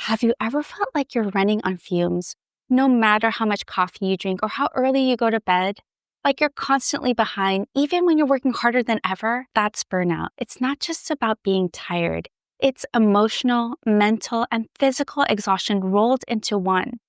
Have you ever felt like you're running on fumes? No matter how much coffee you drink or how early you go to bed, like you're constantly behind, even when you're working harder than ever, that's burnout. It's not just about being tired. It's emotional, mental, and physical exhaustion rolled into one.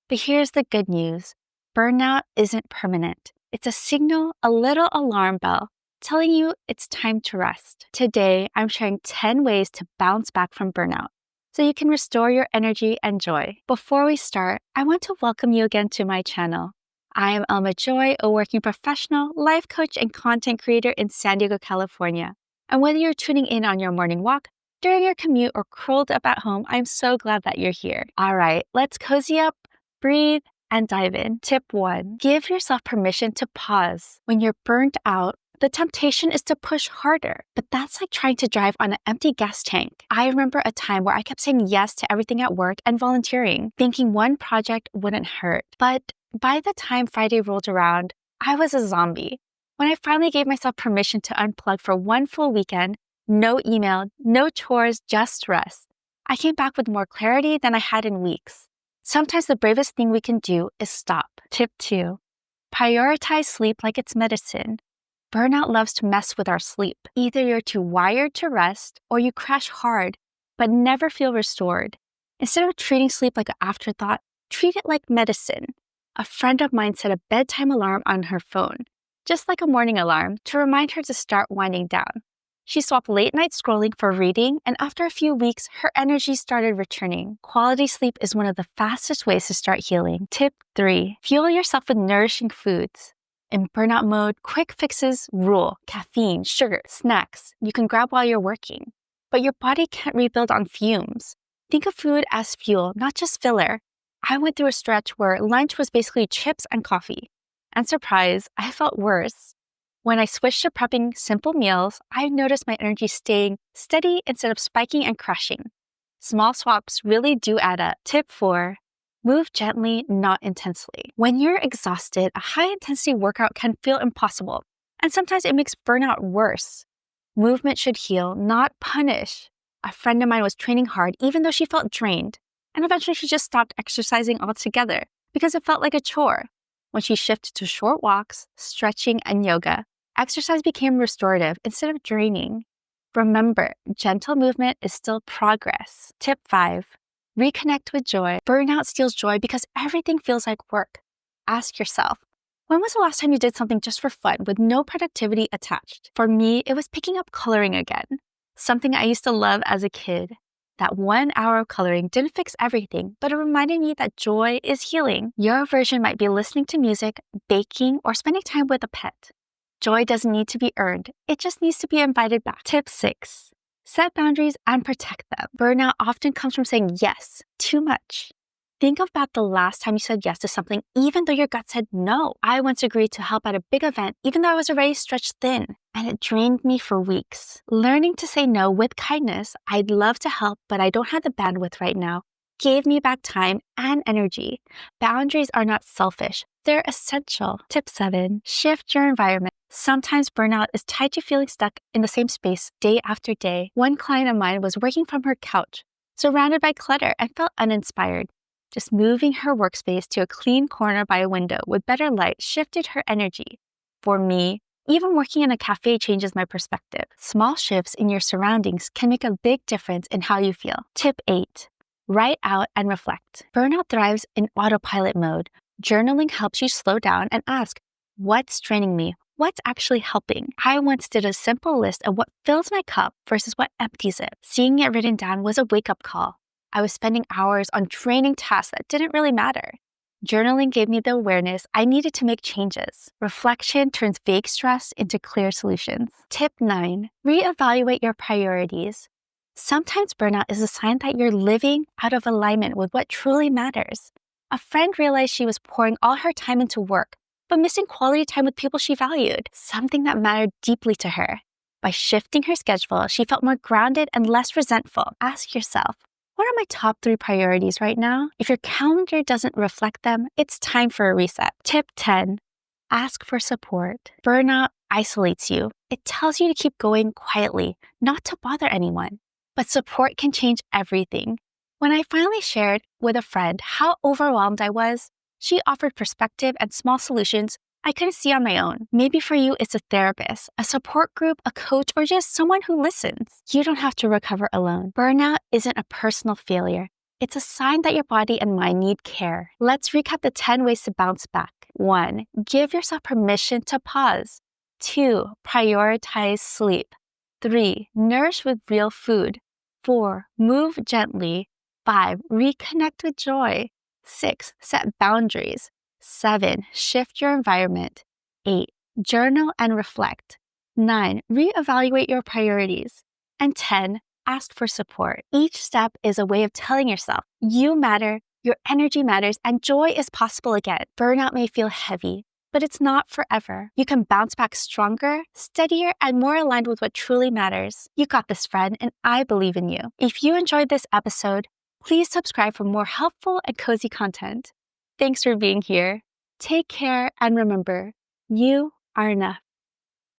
But here's the good news. Burnout isn't permanent. It's a signal, a little alarm bell, telling you it's time to rest. Today, I'm sharing 10 ways to bounce back from burnout, so you can restore your energy and joy. Before we start, I want to welcome you again to my channel. I am Alma Joy, a working professional, life coach, and content creator in San Diego, California. And whether you're tuning in on your morning walk, during your commute, or curled up at home, I'm so glad that you're here. All right, let's cozy up, breathe, and dive in. Tip 1, give yourself permission to pause. When you're burnt out, the temptation is to push harder, but that's like trying to drive on an empty gas tank. I remember a time where I kept saying yes to everything at work and volunteering, thinking one project wouldn't hurt. But by the time Friday rolled around, I was a zombie. When I finally gave myself permission to unplug for one full weekend, no email, no chores, just rest, I came back with more clarity than I had in weeks. Sometimes the bravest thing we can do is stop. Tip 2, prioritize sleep like it's medicine. Burnout loves to mess with our sleep. Either you're too wired to rest or you crash hard but never feel restored. Instead of treating sleep like an afterthought, treat it like medicine. A friend of mine set a bedtime alarm on her phone, just like a morning alarm, to remind her to start winding down. She swapped late night scrolling for reading, and after a few weeks, her energy started returning. Quality sleep is one of the fastest ways to start healing. Tip 3, fuel yourself with nourishing foods. In burnout mode, quick fixes rule. Caffeine, sugar, snacks you can grab while you're working. But your body can't rebuild on fumes. Think of food as fuel, not just filler. I went through a stretch where lunch was basically chips and coffee. And surprise, I felt worse. When I switched to prepping simple meals, I noticed my energy staying steady instead of spiking and crashing. Small swaps really do add up. Tip 4, move gently, not intensely. When you're exhausted, a high-intensity workout can feel impossible, and sometimes it makes burnout worse. Movement should heal, not punish. A friend of mine was training hard even though she felt drained, and eventually she just stopped exercising altogether because it felt like a chore. When she shifted to short walks, stretching, and yoga, exercise became restorative instead of draining. Remember, gentle movement is still progress. Tip 5, reconnect with joy. Burnout steals joy because everything feels like work. Ask yourself, when was the last time you did something just for fun with no productivity attached? For me, it was picking up coloring again, something I used to love as a kid. That 1 hour of coloring didn't fix everything, but it reminded me that joy is healing. Your version might be listening to music, baking, or spending time with a pet. Joy doesn't need to be earned. It just needs to be invited back. Tip 6, set boundaries and protect them. Burnout often comes from saying yes too much. Think about the last time you said yes to something even though your gut said no. I once agreed to help at a big event even though I was already stretched thin, and it drained me for weeks. Learning to say no with kindness, I'd love to help, but I don't have the bandwidth right now, gave me back time and energy. Boundaries are not selfish. They're essential. Tip 7, shift your environment. Sometimes burnout is tied to feeling stuck in the same space day after day. One client of mine was working from her couch, surrounded by clutter, and felt uninspired. Just moving her workspace to a clean corner by a window with better light shifted her energy. For me, even working in a cafe changes my perspective. Small shifts in your surroundings can make a big difference in how you feel. Tip 8, write out and reflect. Burnout thrives in autopilot mode. Journaling helps you slow down and ask, what's draining me? What's actually helping? I once did a simple list of what fills my cup versus what empties it. Seeing it written down was a wake-up call. I was spending hours on draining tasks that didn't really matter. Journaling gave me the awareness I needed to make changes. Reflection turns vague stress into clear solutions. Tip 9, reevaluate your priorities. Sometimes burnout is a sign that you're living out of alignment with what truly matters. A friend realized she was pouring all her time into work, but missing quality time with people she valued, something that mattered deeply to her. By shifting her schedule, she felt more grounded and less resentful. Ask yourself, what are my top 3 priorities right now? If your calendar doesn't reflect them, it's time for a reset. Tip 10, ask for support. Burnout isolates you. It tells you to keep going quietly, not to bother anyone. But support can change everything. When I finally shared with a friend how overwhelmed I was, she offered perspective and small solutions I couldn't see on my own. Maybe for you, it's a therapist, a support group, a coach, or just someone who listens. You don't have to recover alone. Burnout isn't a personal failure. It's a sign that your body and mind need care. Let's recap the 10 ways to bounce back. 1. Give yourself permission to pause. 2. Prioritize sleep. 3. Nourish with real food. 4. Move gently. 5. Reconnect with joy. 6. Set boundaries. 7. Shift your environment. 8. Journal and reflect. 9. Reevaluate your priorities. And 10. Ask for support. Each step is a way of telling yourself you matter, your energy matters, and joy is possible again. Burnout may feel heavy, but it's not forever. You can bounce back stronger, steadier, and more aligned with what truly matters. You got this, friend, and I believe in you. If you enjoyed this episode, please subscribe for more helpful and cozy content. Thanks for being here. Take care, and remember, you are enough.